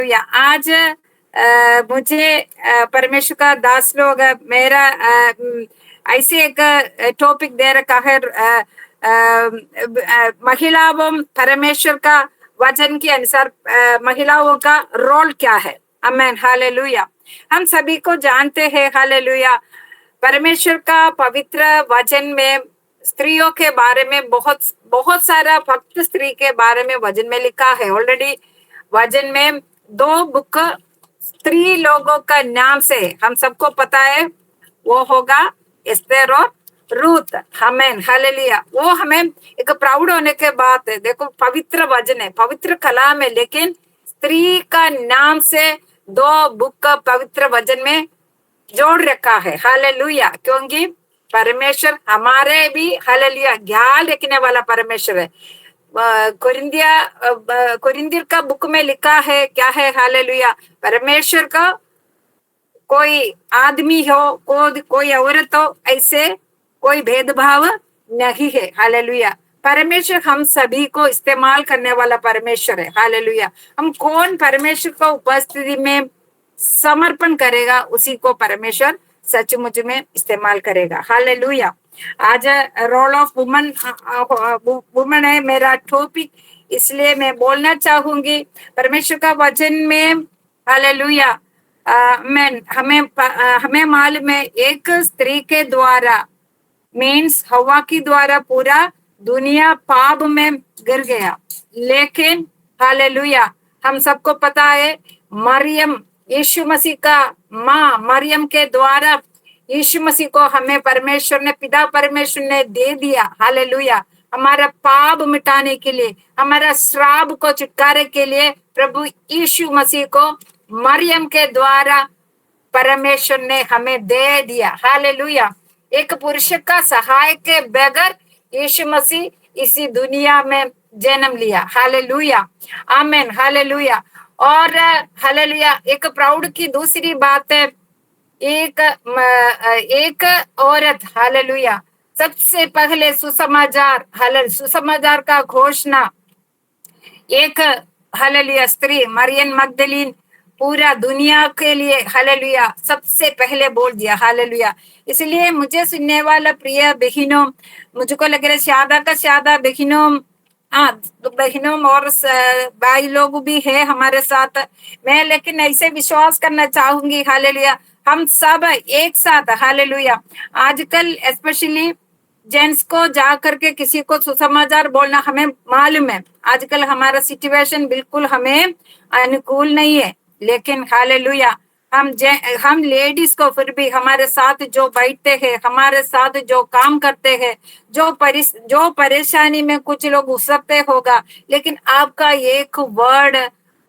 आज मुझे परमेश्वर का दास लोग मेरा ऐसे एक टॉपिक दे रखा है। महिलाओं परमेश्वर का वचन के अनुसार महिलाओं का रोल क्या है। आमेन, हालेलुया। हम सभी को जानते हैं, हालेलुया, परमेश्वर का पवित्र वचन में स्त्रियों के बारे में बहुत बहुत सारा भक्त स्त्री के बारे में वचन में लिखा है। ऑलरेडी वचन में 2 बुक स्त्री लोगों का नाम से हम सबको पता है, वो होगा एस्तेर और रूत। आमेन, हालेलुया। वो हमें एक प्राउड होने के बात है। देखो, पवित्र वचन है, पवित्र कलाम है, लेकिन स्त्री का नाम से 2 बुक पवित्र वचन में जोड़ रखा है। हालेलुया, क्योंकि परमेश्वर हमारे भी, हालेलुया, ख्याल रखने वाला परमेश्वर है। कुरिन्थियर का बुक में लिखा है, क्या है, हालेलुया, परमेश्वर का कोई आदमी हो, कोई औरत हो, ऐसे कोई भेदभाव नहीं है। हालेलुया, परमेश्वर हम सभी को इस्तेमाल करने वाला परमेश्वर है। हालेलुया, हम कौन परमेश्वर को उपस्थिति में समर्पण करेगा, उसी को परमेश्वर सचमुच में इस्तेमाल करेगा। हालेलुया। आज रोल ऑफ वुमन है मेरा टॉपिक, इसलिए मैं बोलना चाहूंगी परमेश्वर का वचन में, हालेलुया, हमें मालूम है एक स्त्री के द्वारा, मीन्स हवा की द्वारा पूरा दुनिया पाप में गिर गया। लेकिन हालेलुया, हम सबको पता है, मरियम, यीशु मसीह का माँ मरियम के द्वारा यीशु मसीह को हमें परमेश्वर ने, पिता परमेश्वर ने दे दिया। हालेलुया, हमारा पाप मिटाने के लिए, हमारा श्राप को छुटकारे के लिए प्रभु यीशु मसीह को मरियम के द्वारा परमेश्वर ने हमें दे दिया। हालेलुया, एक पुरुष का सहाय के बगैर यीशु मसीह इसी दुनिया में जन्म लिया। हालेलुया, आमेन, हालेलुया। और हालेलुया, एक प्राउड की दूसरी बात है, एक औरत, हालेलुया, सबसे पहले सुसमाचार, सुसमाचार का घोषणा एक, हालेलुया, स्त्री मरियम मगदलीन पूरा दुनिया के लिए, हालेलुया, सबसे पहले बोल दिया। हालेलुया, इसलिए मुझे सुनने वाला प्रिय बहनों, मुझको लग रहा है ज्यादा का ज्यादा बहनों, बहनों और भाई लोग भी है हमारे साथ। मैं लेकिन ऐसे विश्वास करना चाहूंगी, हालेलुया, हम सब एक साथ, हालेलुया, आजकल स्पेशली जेंट्स को जा करके किसी को सुसमाचार बोलना, हमें मालूम है आजकल हमारा सिचुएशन बिल्कुल हमें अनुकूल नहीं है, लेकिन हालेलुया, हम लेडीज को फिर भी हमारे साथ जो बैठते हैं, हमारे साथ जो काम करते हैं, जो परेशानी में कुछ लोग उसरते होगा, लेकिन आपका एक वर्ड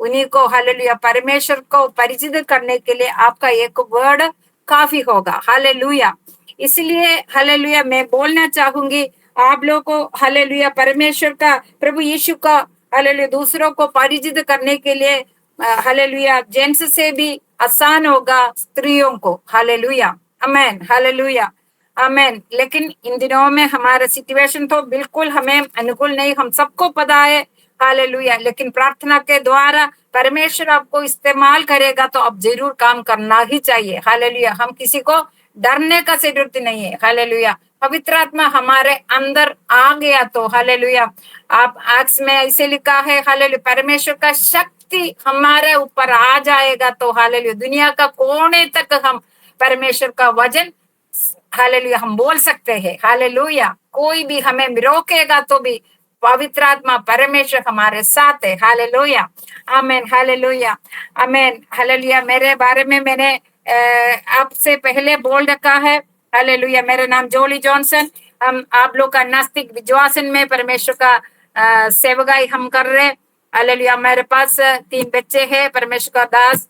उन्हीं को, हालेलुया, परमेश्वर को परिचित करने के लिए आपका एक वर्ड काफी होगा। हालेलुया, इसलिए हालेलुया मैं बोलना चाहूंगी आप लोगों को, हालेलुया, परमेश्वर का, प्रभु यीशु का, हालेलुया, दूसरों को परिचित करने के लिए, हालेलुया, जेंट्स से भी आसान होगा स्त्रियों को। हालेलुया, आमेन, हालेलुया, आमेन। लेकिन इन दिनों में हमारा सिचुएशन तो बिल्कुल हमें अनुकूल नहीं, हम सबको पता है। हालेलुया, लेकिन प्रार्थना के द्वारा परमेश्वर आपको इस्तेमाल करेगा तो अब जरूर काम करना ही चाहिए। हालेलुया, हम किसी को डरने का जरूरत नहीं है। हालेलुया, पवित्र आत्मा हमारे अंदर आ गया तो, हालेलुया, आप आज में ऐसे लिखा है, हालेलुया, परमेश्वर का शक्ति हमारे ऊपर आ जाएगा तो, हालेलुया, दुनिया का कोने तक हम परमेश्वर का वचन, हालेलुया, हम बोल सकते हैं। हालेलुया, कोई भी हमें रोकेगा तो भी पवित्र आत्मा परमेश्वर हमारे साथ है। हालेलुया, आमेन, हालेलुया, आमेन, हालेलुया। मेरे बारे में मैंने आपसे पहले बोल रखा है, हालेलुया, मेरा नाम जोली जॉनसन। हम आप लोग का नास्तिक विश्वासन में परमेश्वर का सेवकाई हम कर रहे। हालेलुया, मेरे पास 3 बच्चे हैं, परमेश्वर का दास,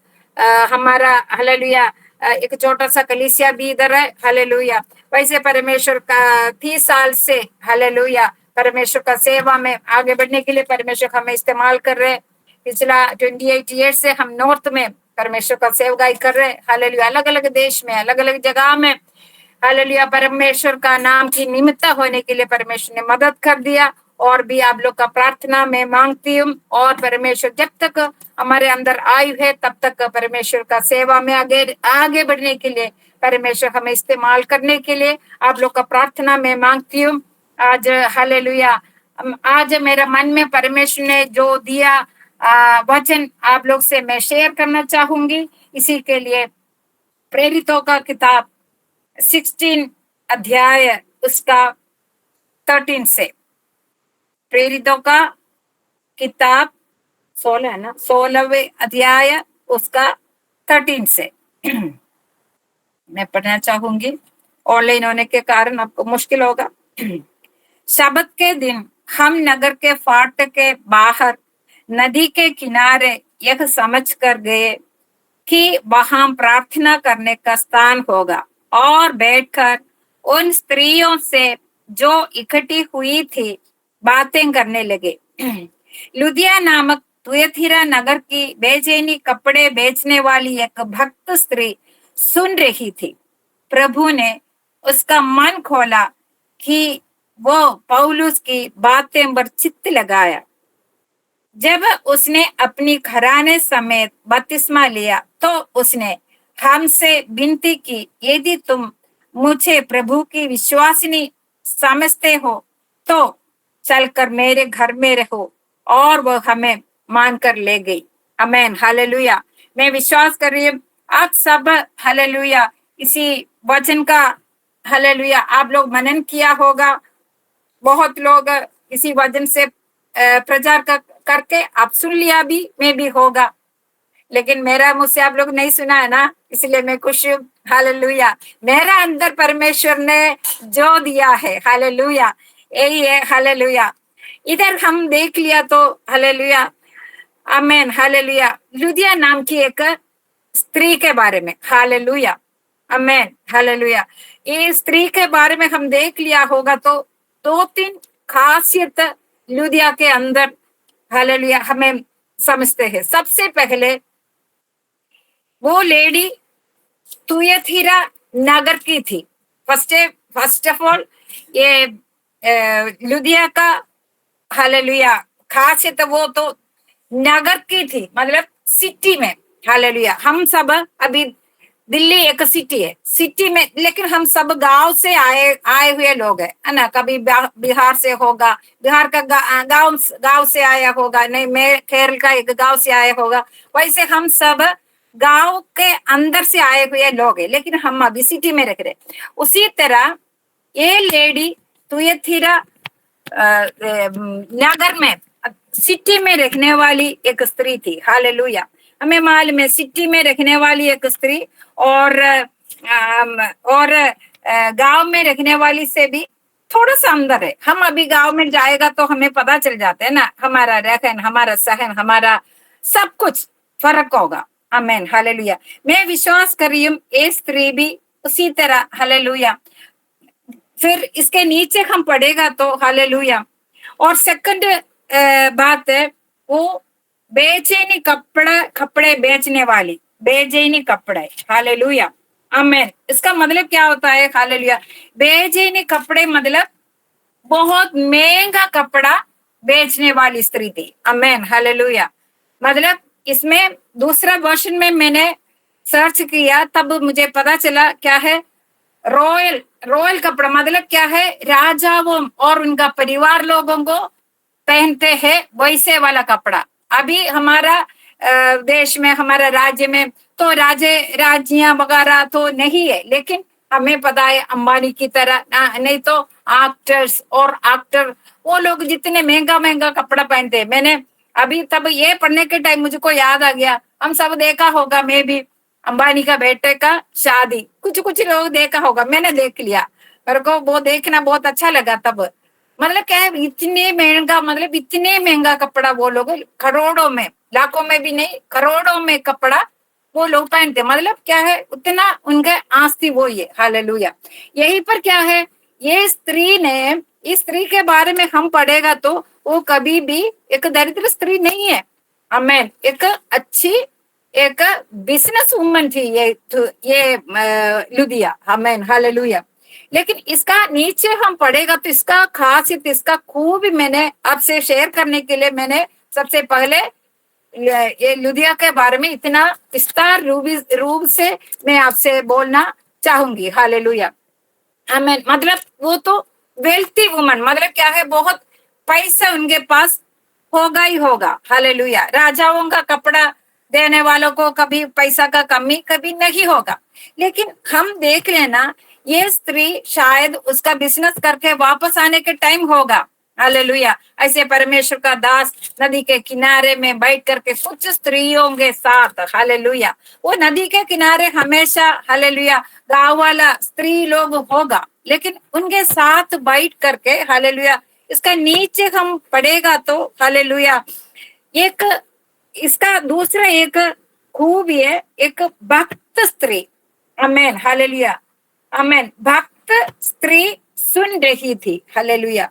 हमारा, हालेलुया, एक छोटा सा कलीसिया भी इधर है। हालेलुया, वैसे परमेश्वर का 30 साल से, हालेलुया, परमेश्वर का सेवा में आगे बढ़ने के लिए परमेश्वर हमें इस्तेमाल कर रहे। पिछला 28 ईयर से हम नॉर्थ में परमेश्वर का सेवकाई कर रहे। हालेलुया, अलग अलग देश में, अलग अलग जगह में, हालेलुया, परमेश्वर का नाम की निमित्त होने के लिए परमेश्वर ने मदद कर दिया और भी आप लोग का प्रार्थना में मांगती हूँ। और परमेश्वर जब तक हमारे अंदर आयु है तब तक परमेश्वर का सेवा में आगे आगे बढ़ने के लिए, परमेश्वर हमें इस्तेमाल करने के लिए आप लोग का प्रार्थना में मांगती हूँ। आज हालेलुया, आज मेरा मन में परमेश्वर ने जो दिया वचन आप लोग से मैं शेयर करना चाहूंगी। इसी के लिए प्रेरितों का किताब 16 अध्याय उसका 13 से, प्रेरितों का किताब 16 है ना, 16वें अध्याय उसका 13 से मैं पढ़ना चाहूंगी। ऑनलाइन होने के कारण आपको मुश्किल होगा। शबत के दिन हम नगर के फाटक के बाहर नदी के किनारे यह समझ कर गए कि वहां प्रार्थना करने का स्थान होगा, और बैठकर उन स्त्रियों से जो इकट्ठी हुई थी बातें करने लगे। लुदिया नामक तुयथीरा नगर की बेचैनी कपड़े बेचने वाली एक भक्त स्त्री सुन रही थी। प्रभु ने उसका मन खोला कि वो पौलुस की बातें पर चित्त लगाया। जब उसने अपनी घराने समेत बपतिस्मा लिया तो उसने हमसे विनती की, यदि तुम मुझे प्रभु की विश्वासिनी समझते हो तो चलकर मेरे घर में रहो, और वो हमें मानकर ले गई। आमेन, हालेलुया। मैं विश्वास कर रही हूँ आप सब हालेलुया इसी वचन का हालेलुया आप लोग मनन किया होगा। बहुत लोग इसी वचन से प्रचार करके आप सुन लिया भी मैं भी होगा, लेकिन मेरा मुझसे आप लोग नहीं सुना है ना, इसलिए मैं खुश हूँ। हालेलुया, मेरा अंदर परमेश्वर ने जो दिया है हालेलुया यही है। हालेलुया, इधर हम देख लिया तो हालेलुया, आमेन, हालेलुया। लुदिया नाम की एक स्त्री के बारे में, हालेलुया, आमेन, हालेलुया। इस स्त्री के बारे में हम देख लिया होगा तो 2-3 खासियत लुदिया के अंदर हालेलुया हमें समझते हैं। सबसे पहले वो लेडी तुयथीरा नगर की थी। फर्स्ट ऑफ ऑल ये लुदिया का हालेलुया खासियत वो तो नगर की थी, मतलब सिटी में। हालेलुया, हम सब अभी दिल्ली एक सिटी है, सिटी में, लेकिन हम सब गांव से आए हुए लोग है ना। कभी बिहार से होगा, बिहार का गांव से आया होगा, नहीं मैं केरल का एक गांव से आया होगा। वैसे हम सब गांव के अंदर से आए हुए लोग हैं, लेकिन हम अभी सिटी में रह रहे। उसी तरह ये लेडी तुयथीरा नगर में सिटी में रहने वाली एक स्त्री थी। हालेलुया, हमें मालूम है सिटी में रहने वाली एक स्त्री और गांव में रहने वाली से भी थोड़ा सा अंदर है। हम अभी गांव में जाएगा तो हमें पता चल जाता है ना, हमारा रहन, हमारा सहन, हमारा सब कुछ फर्क होगा। आमेन, हालेलुया। मैं विश्वास कर रही हूँ ये स्त्री भी उसी तरह। हालेलुया, फिर इसके नीचे हम पढ़ेगा तो हालेलुया। और सेकंड बात है वो बेचैनी कपड़े बेचने वाली, बेचैनी कपड़े, हालेलुया, आमेन। इसका मतलब क्या होता है? हालेलुया, बेचैनी कपड़े मतलब बहुत महंगा कपड़ा बेचने वाली स्त्री थी। आमेन, हालेलुया। मतलब इसमें दूसरा वर्षन में मैंने सर्च किया तब मुझे पता चला क्या है, रॉयल कपड़ा मतलब क्या है, राजाओं और उनका परिवार लोगों को पहनते हैं वैसे वाला कपड़ा। अभी हमारा देश में, हमारा राज्य में तो राज्यियां वगैरह तो नहीं है, लेकिन हमें पता है अंबानी की तरह नहीं तो एक्टर्स और एक्टर वो लोग जितने महंगा कपड़ा पहनते हैं। मैंने अभी तब ये पढ़ने के टाइम मुझको याद आ गया, हम सब देखा होगा, मैं भी अंबानी का बेटे का शादी कुछ लोग देखा होगा, मैंने देख लिया, मेरे को वो देखना बहुत अच्छा लगा तब। मतलब क्या है, इतने महंगा, मतलब इतने महंगा कपड़ा वो लोग करोड़ों में, लाखों में भी नहीं, करोड़ों में कपड़ा वो लोग पहनते। मतलब क्या है, उतना उनका आस्ती वो ये। हालेलुया, यही पर क्या है, ये स्त्री ने, इस स्त्री के बारे में हम पढ़ेगा तो वो कभी भी एक दरिद्र स्त्री नहीं है। आमेन, एक अच्छी एक बिजनेस वुमन थी ये लुदिया। आमेन, हालेलुया। लेकिन इसका नीचे हम पढ़ेगा तो इसका खासियत, इसका खूब मैंने आपसे शेयर करने के लिए मैंने सबसे पहले ये लुदिया के बारे में इतना विस्तार रूप से मैं आपसे बोलना चाहूंगी। हालेलुया, आमीन। मतलब वो तो वेल्थी वुमन, मतलब क्या है, बहुत पैसा उनके पास होगा ही होगा। हालेलुया, राजाओं का कपड़ा देने वालों को कभी पैसा का कमी कभी नहीं होगा। लेकिन हम देख लेना, ये स्त्री शायद उसका बिजनेस करके वापस आने के टाइम होगा। हालेलुया, ऐसे परमेश्वर का दास नदी के किनारे में बैठ करके कुछ स्त्रियों के साथ, हालेलुया, वो नदी के किनारे हमेशा, हालेलुया, गाँव वाला स्त्री लोग होगा, लेकिन उनके साथ बैठ करके, हालेलुया, इसका नीचे हम पढ़ेगा तो, हालेलुया, एक इसका दूसरा एक खूबी है, एक भक्त स्त्री। आमेन, हालेलुया, आमेन। भक्त स्त्री सुन रही थी। हालेलुया,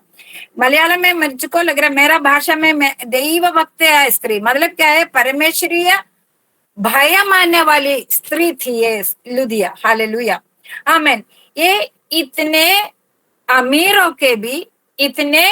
मलयालम में मुझको लग रहा है, मेरा भाषा में दैव भक्त है स्त्री, मतलब क्या है, परमेश्वरीय भय मानने वाली स्त्री थी ये लुदिया। हालेलुया, आमेन। ये इतने अमीरों के भी, इतने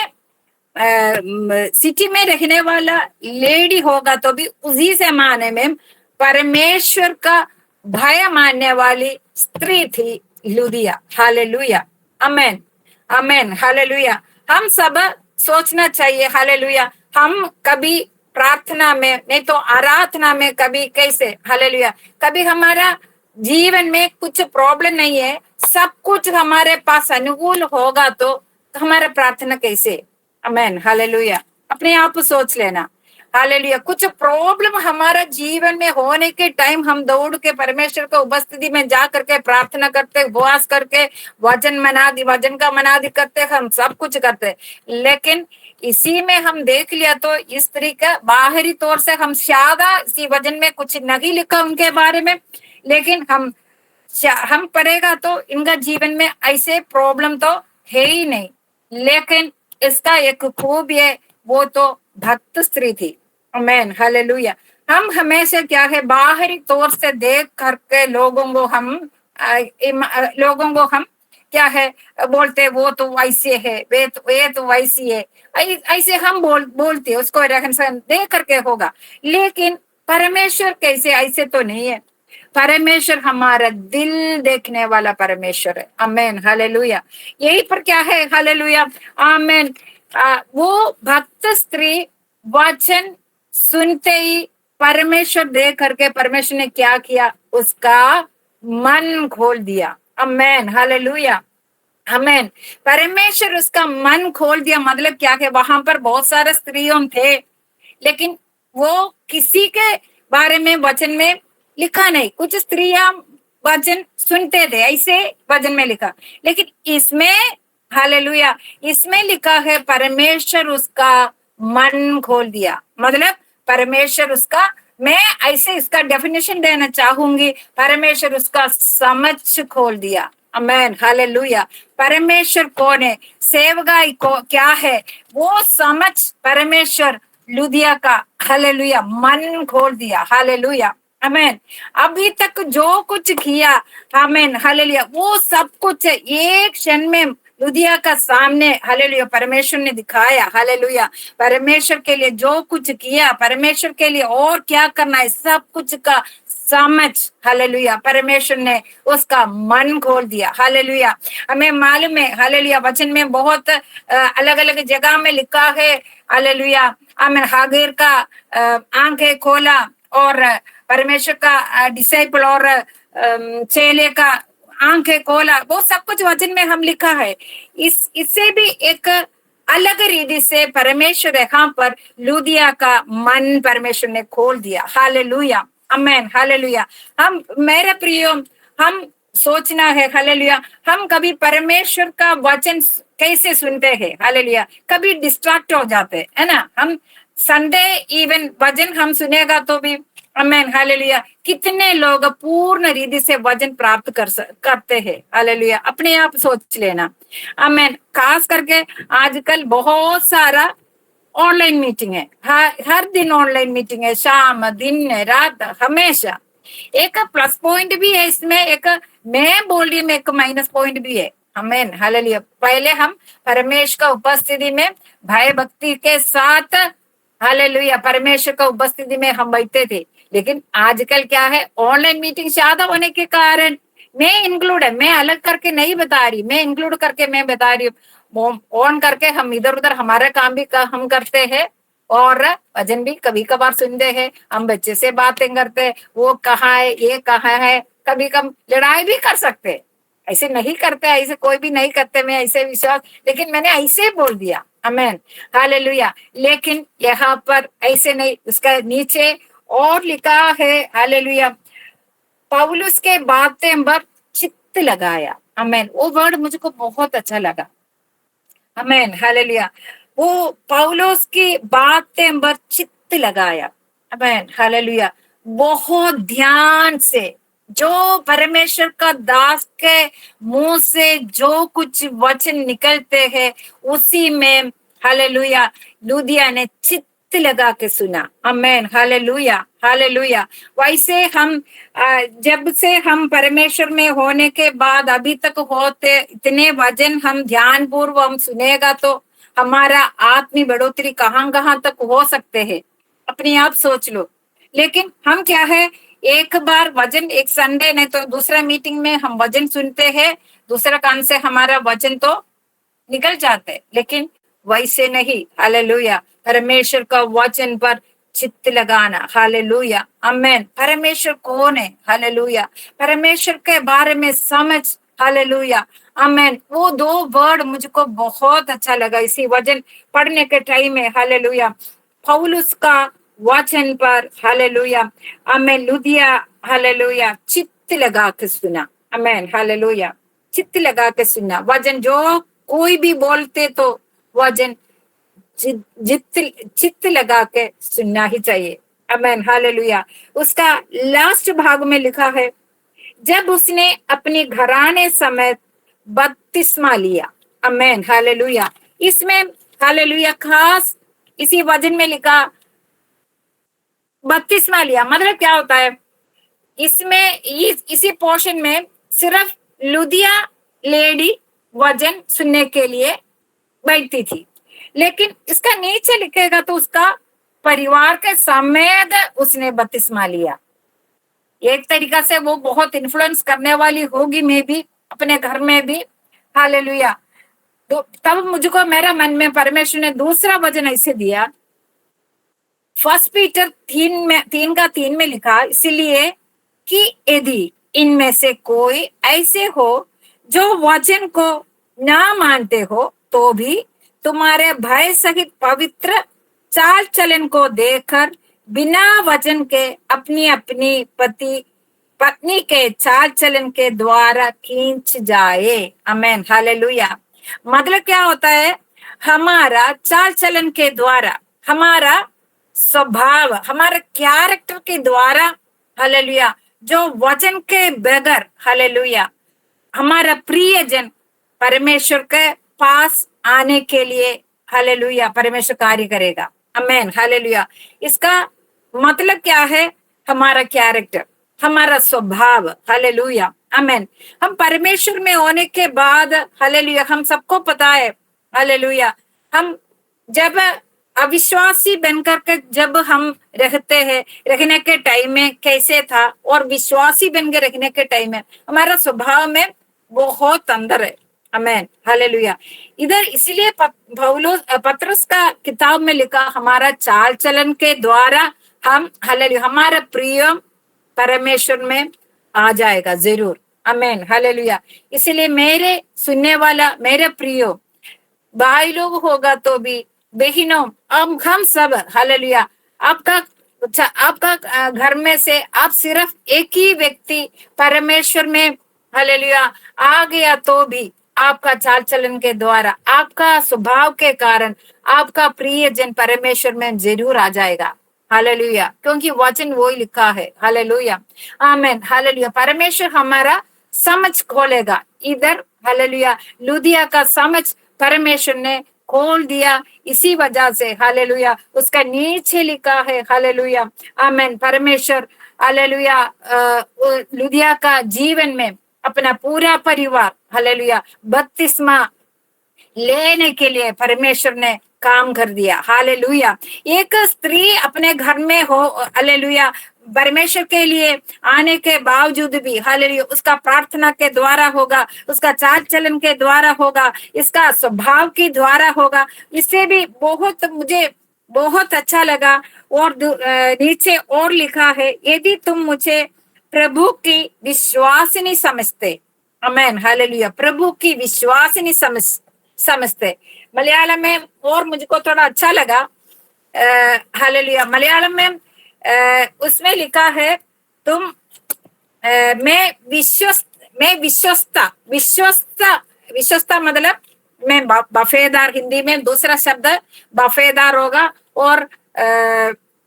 सिटी में रहने वाला लेडी होगा तो भी उसी से माने में परमेश्वर का भय मानने वाली स्त्री थी लुदिया। हालेलुया, आमेन, आमेन, हालेलुया। हम सब सोचना चाहिए, हालेलुया, हम कभी प्रार्थना में नहीं तो आराधना में कभी कैसे, हालेलुया, कभी हमारा जीवन में कुछ प्रॉब्लम नहीं है, सब कुछ हमारे पास अनुकूल होगा तो हमारा प्रार्थना कैसे? आमेन, हालेलुया। अपने आप सोच लेना, हालेलुया। कुछ प्रॉब्लम हमारा जीवन में होने के टाइम हम दौड़ के परमेश्वर को उपस्थिति में जा करके प्रार्थना करते, उपवास करके, वचन का मनादि करते, हम सब कुछ करते। लेकिन इसी में हम देख लिया तो इस तरीका बाहरी तौर से हम ज्यादा इसी वचन में कुछ नहीं लिखा उनके बारे में, लेकिन हम पढ़ेगा तो इनका जीवन में ऐसे प्रॉब्लम तो है ही नहीं। लेकिन इसका एक खूब है, वो तो भक्त स्त्री थी। आमेन, हालेलुया। हम हमेशा क्या है, बाहरी तौर से देख करके लोगों को हम क्या है बोलते, वो तो वैसे है, वे तो वैसी है, ऐसे हम बोलते उसको रहन सहन देख करके होगा। लेकिन परमेश्वर कैसे, ऐसे तो नहीं है। परमेश्वर हमारा दिल देखने वाला परमेश्वर है। आमेन, हालेलुया। यही पर क्या है, हालेलुया, आमेन। वो भक्त स्त्री वचन सुनते ही परमेश्वर देख करके परमेश्वर ने क्या किया, उसका मन खोल दिया। आमेन, हालेलुया, आमेन। परमेश्वर उसका मन खोल दिया, मतलब क्या है, वहां पर बहुत सारे स्त्रियों थे, लेकिन वो किसी के बारे में वचन में लिखा नहीं। कुछ स्त्रियां वचन सुनते थे, ऐसे वचन में लिखा, लेकिन इसमें, हालेलुया, इसमें लिखा है परमेश्वर उसका मन खोल दिया। मतलब परमेश्वर उसका, मैं ऐसे इसका डेफिनेशन देना चाहूंगी, परमेश्वर उसका समझ खोल दिया। आमेन, हालेलुया। परमेश्वर कौन है, सेवगाई को क्या है, वो समझ परमेश्वर लुदिया का, हालेलुया, मन खोल दिया। हालेलुया, आमेन। अभी तक जो कुछ किया, आमेन, हालेलुया, वो सब कुछ एक क्षण में लुदिया का सामने, हालेलुया, परमेश्वर ने दिखाया। हालेलुया, परमेश्वर के लिए जो कुछ किया, परमेश्वर के लिए और क्या करना है, सब कुछ का समझ, हालेलुया, परमेश्वर ने उसका मन खोल दिया। हालेलुया, हमें मालूम है, हालेलुया, वचन में बहुत अलग अलग जगह में लिखा है, हालेलुया, आमीन, हागेर का आंखें खोला और परमेश्वर का डिसाइपल और चेले का आंखें खोला, वो सब कुछ वचन में हम लिखा है। इससे भी एक अलग रीति से परमेश्वर यहाँ पर लुदिया का मन परमेश्वर ने खोल दिया। हालेलुया, आमेन, हालेलुया। हम, मेरे प्रियो, हम सोचना है, हालेलुया, हम कभी परमेश्वर का वचन कैसे सुनते हैं, हालेलुया, कभी डिस्ट्रैक्ट हो जाते है ना। हम संडे इवन वचन हम सुनेगा तो भी, आमेन, हालेलुया, कितने लोग पूर्ण रीति से वचन प्राप्त करते हैं। हालेलुया, अपने आप सोच लेना। आमेन। खास करके आजकल बहुत सारा ऑनलाइन मीटिंग है, हर दिन ऑनलाइन मीटिंग है, शाम दिन रात हमेशा। एक प्लस पॉइंट भी है इसमें, एक मैं बोल रही हूँ, एक माइनस पॉइंट भी है। आमेन, हालेलुया। पहले हम परमेश्वर का उपस्थिति में भय भक्ति के साथ, हालेलुया, परमेश्वर का उपस्थिति में हम बैठते थे। लेकिन आजकल क्या है, ऑनलाइन मीटिंग ज्यादा होने के कारण मैं इंक्लूड है, मैं अलग करके नहीं बता रही, मैं इंक्लूड करके मैं बता रही हूँ। ऑन करके हम इधर उधर हमारा काम भी हम करते हैं और भजन भी कभी कभार सुनते हैं, हम बच्चे से बातें करते हैं, वो कहाँ है, ये कहाँ है, कभी कम लड़ाई भी कर सकते हैं। ऐसे नहीं करते, ऐसे कोई भी नहीं करते, मैं ऐसे विश्वास, लेकिन मैंने ऐसे बोल दिया, आमेन, हालेलुया। लेकिन यहाँ पर ऐसे नहीं, उसका नीचे और लिखा है, हालेलुया, पौलुस के बातें पर चित्त लगाया, आमेन। वो वर्ड मुझको बहुत अच्छा लगा, आमेन, हालेलुया। वो पौलुस की बातें पर चित्त लगाया, आमेन, हालेलुया। बहुत ध्यान से जो परमेश्वर का दास के मुंह से जो कुछ वचन निकलते हैं उसी में, हालेलुया, लुदिया ने चित्त लगा के सुना, आमेन, हालेलुया, हालेलुया। वैसे हम जब से हम परमेश्वर में होने के बाद अभी तक होते इतने वचन हम ध्यान पूर्व हम सुनेगा तो हमारा आत्मी बढ़ोतरी कहाँ कहाँ तक हो सकते हैं, अपने आप सोच लो। लेकिन हम क्या है, एक बार वचन, एक संडे नहीं तो दूसरा मीटिंग में हम वचन सुनते हैं, दूसरा कान से हमारा वचन तो निकल जाते हैं। लेकिन वैसे नहीं, हालेलुया, परमेश्वर का वचन पर चित्त लगाना, हालेलुया, आमेन। परमेश्वर कौन है, हालेलुया, परमेश्वर के बारे में समझ, हालेलुया, आमेन। वो दो वर्ड मुझको बहुत अच्छा लगा इसी वचन पढ़ने के टाइम में, हालेलुया। पौलुस का वचन पर, हालेलुया, आमेन, लुदिया, हालेलुया, चित्त लगा के सुना, आमेन, हालेलुया, चित्त लगा के सुना। वचन जो कोई भी बोलते तो वचन चित्त लगा के सुनना ही चाहिए, आमेन, हालेलुया। उसका लास्ट भाग में लिखा है, जब उसने अपने घराने समेत बपतिस्मा लिया, आमेन, हालेलुया। इसमें, हालेलुया, खास इसी वचन में लिखा बपतिस्मा लिया, मतलब क्या होता है इसमें, इसी पोर्शन में सिर्फ लुदिया लेडी वचन सुनने के लिए बैठती थी। लेकिन इसका नीचे लिखेगा तो उसका परिवार के समेत उसने बपतिस्मा लिया। एक तरीका से वो बहुत इन्फ्लुएंस करने वाली होगी, मैं भी अपने घर में भी, हालेलुया। तो तब मुझको मेरा मन में परमेश्वर ने दूसरा वचन ऐसे दिया, फर्स्ट पीटर 3:3 में लिखा, इसलिए कि यदि इनमें से कोई ऐसे हो जो वचन को ना मानते हो तो भी तुम्हारे भय सहित पवित्र चाल चलन को देखकर बिना वचन के अपनी अपनी पत्नी के चाल चलन के द्वारा खींच जाए, आमेन, हालेलुया। मतलब क्या होता है, हमारा चाल चलन के द्वारा, हमारा स्वभाव, हमारे कैरेक्टर के द्वारा, हालेलुया, जो वचन के बगैर, हालेलुया, हमारा प्रियजन परमेश्वर के पास आने के लिए, हालेलुया, परमेश्वर कार्य करेगा, आमेन, हालेलुया। इसका मतलब क्या है, हमारा कैरेक्टर, हमारा स्वभाव, हालेलुया, आमेन। हम परमेश्वर में होने के बाद, हालेलुया, हम सबको पता है, हालेलुया, हम जब अविश्वासी बनकर के जब हम रहते हैं, रहने के टाइम में कैसे था और विश्वासी बन के रहने के टाइम में हमारा स्वभाव में बहुत अंदर है, आमेन, हालेलुया। इधर इसलिए पत्रस का किताब में लिखा, हमारा चाल चलन के द्वारा हम, हालेलुया, हमारा प्रिय परमेश्वर में आ जाएगा जरूर, आमेन, हालेलुया। इसलिए मेरे सुनने वाला, मेरे प्रियो भाई लोग होगा तो भी, बहनों, हम सब, हालेलुया, आपका घर में से आप सिर्फ एक ही व्यक्ति परमेश्वर में, हालेलुया, आ गया तो भी आपका चाल चलन के द्वारा, आपका स्वभाव के कारण आपका प्रिय जन परमेश्वर में जरूर आ जाएगा, हालेलुया, क्योंकि वचन वो ही लिखा है, हालेलुया, आमेन, हालेलुया। परमेश्वर हमारा समझ खोलेगा इधर, हालेलुया, लुदिया का समझ परमेश्वर ने खोल दिया, इसी वजह से, हालेलुया, उसका नीचे लिखा है, हालेलुया, आमेन, परमेश्वर, हालेलुया, लुदिया का जीवन में अपना पूरा परिवार, हालेलुया बपतिस्मा लेने के लिए परमेश्वर ने काम कर दिया। हालेलुया एक स्त्री अपने घर में हो, हालेलुया परमेश्वर के लिए आने के बावजूद भी हालेलुया उसका प्रार्थना के द्वारा होगा, उसका चाल चलन के द्वारा होगा, इसका स्वभाव के द्वारा होगा। इससे भी बहुत मुझे बहुत अच्छा लगा। और नीचे और लिखा है, यदि तुम मुझे प्रभु की विश्वासिनी समझते, अमेन हालेलुया, प्रभु की विश्वासिनी समझते। मलयालम में और मुझको थोड़ा अच्छा लगा, हालेलुया मलयालम में उसमें लिखा है, तुम मैं विश्वस्ता मतलब मैं बफेदार, हिंदी में दूसरा शब्द बफेदार होगा। और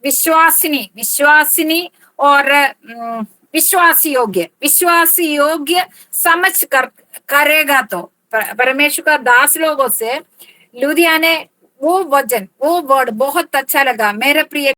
विश्वासिनी और विश्वासी योग्य समझ कर करेगा तो परमेश्वर का दास लोगों से लुधिया ने वो वचन वो वर्ड बहुत अच्छा लगा मेरे प्रिय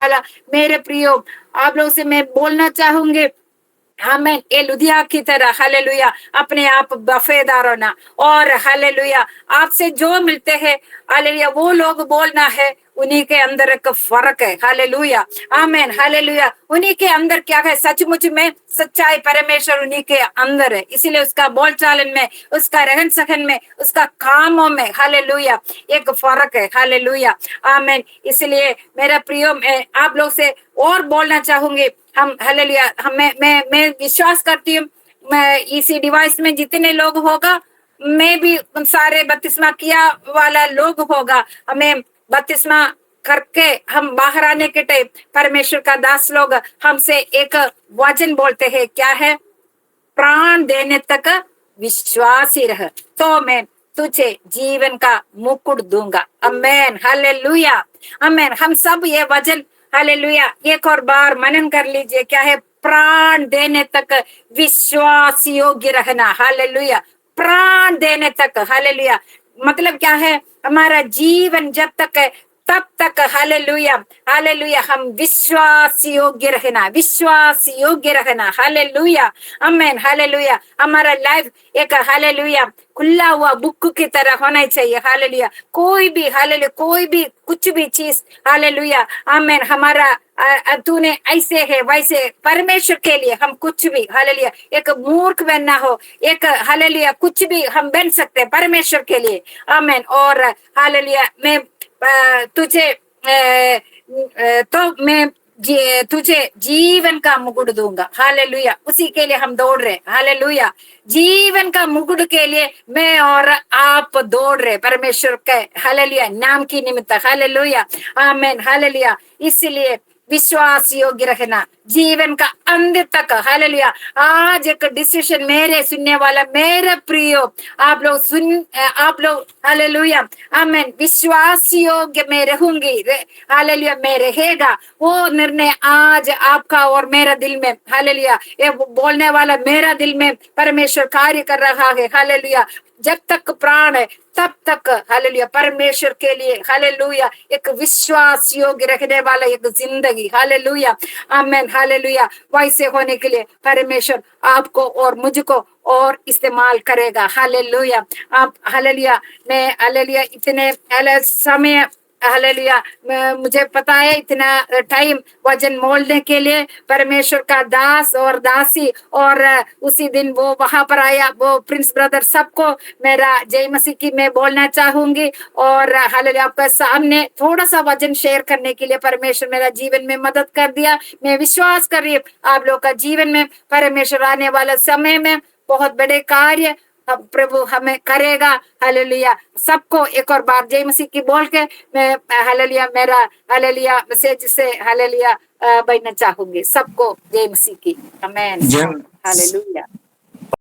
वाला मेरे प्रियो, आप लोगों से मैं बोलना चाहूंगी, हमें ए लुधिया की तरह हालेलुया अपने आप वफेदार होना, और हालेलुया आपसे जो मिलते हैं हालेलुया वो लोग बोलना है, उन्हीं के अंदर एक फर्क है। Hallelujah amen. हालेलुया उन्हीं के अंदर क्या है, सचमुच में सच्चाई परमेश्वर उन्हीं के अंदर है, इसीलिए उसका बोल चालन में, उसका रहन सहन में, उसका कामों में हालेलुया एक फर्क है। Hallelujah amen. इसलिए मेरा प्रियो, मैं आप लोग से और बोलना चाहूंगी, हम हालेलुया मैं विश्वास करती हूँ, मैं इसी डिवाइस में जितने लोग होगा, मैं भी उन सारे बपतिस्मा किया वाला लोग होगा, हमें बपतिस्मा करके हम बाहर आने के टाइम परमेश्वर का दास लोग हमसे एक वचन बोलते हैं, क्या है, प्राण देने तक विश्वासी रह तो मैं तुझे जीवन का मुकुट दूंगा। Amen hallelujah amen. हम सब ये वचन हालेलुया एक और बार मनन कर लीजिए, क्या है, प्राण देने तक विश्वास योग्य रहना। हालेलुया प्राण देने तक हालेलुया मतलब क्या है, हमारा जीवन जब तक है तब तक हालेलुया हालेलुया हम विश्वास योग्य रहना, विश्वास योग्य रहना। Hallelujah amen. हालेलुया हमारा लाइफ एक हालेलुया खुला हुआ बुक की तरह होना चाहिए। हालेलुया कोई भी हालेलुया कोई भी कुछ भी चीज हालेलुया आमेन हमारा तूने ऐसे है वैसे परमेश्वर के लिए हम कुछ भी हालेलुया एक मूर्ख बनना हो, एक हालेलुया कुछ भी हम बन सकते हैं परमेश्वर के लिए। आमेन। और हालेलुया मैं तुझे तो मैं तुझे जीवन का मुकुट दूंगा। हालेलुया उसी के लिए हम दौड़ रहे। हालेलुया जीवन का मुकुट के लिए मैं और आप दौड़ रहे परमेश्वर के हालेलुया नाम की निमित्त। Hallelujah amen. हालेलुया इसलिए विश्वास योग्य रखना जीवन का अंत तक। हालेलुया आज एक डिसीजन मेरे सुनने वाला मेरे प्रियो, आप लोग हालेलुया आमेन विश्वास योग्य मैं रहूंगी, हालेलुया मैं रहेगा वो निर्णय आज आपका और मेरा दिल में हालेलुया ये बोलने वाला मेरा दिल में परमेश्वर कार्य कर रहा है। हालेलुया जब तक प्राण है तब तक हालेलुया परमेश्वर के लिए हालेलुया एक विश्वास योग्य रखने वाला एक जिंदगी। Hallelujah amen. हालेलुया वैसे होने के लिए परमेश्वर आपको और मुझको और इस्तेमाल करेगा। हालेलुया आप हालेलुया मैं हालेलुया इतने समय हालेलुया मुझे पता है इतना टाइम वजन मोलने के लिए परमेश्वर का दास और दासी, और उसी दिन वो वहां पर आया वो प्रिंस ब्रदर, सबको मेरा जय मसीह की मैं बोलना चाहूंगी। और हालेलुया आपका सामने थोड़ा सा वजन शेयर करने के लिए परमेश्वर मेरा जीवन में मदद कर दिया। मैं विश्वास कर रही हूँ आप लोग का जीवन में परमेश्वर आने वाला समय में बहुत बड़े कार्य प्रभु हमें करेगा। हालेलुया सबको एक और बार जय मसीह की बोल के मैं हालेलुया मेरा हालेलुया मैसेज से हालेलुया बनना चाहूंगी। सबको जय मसीह की। आमेन। हालेलुया।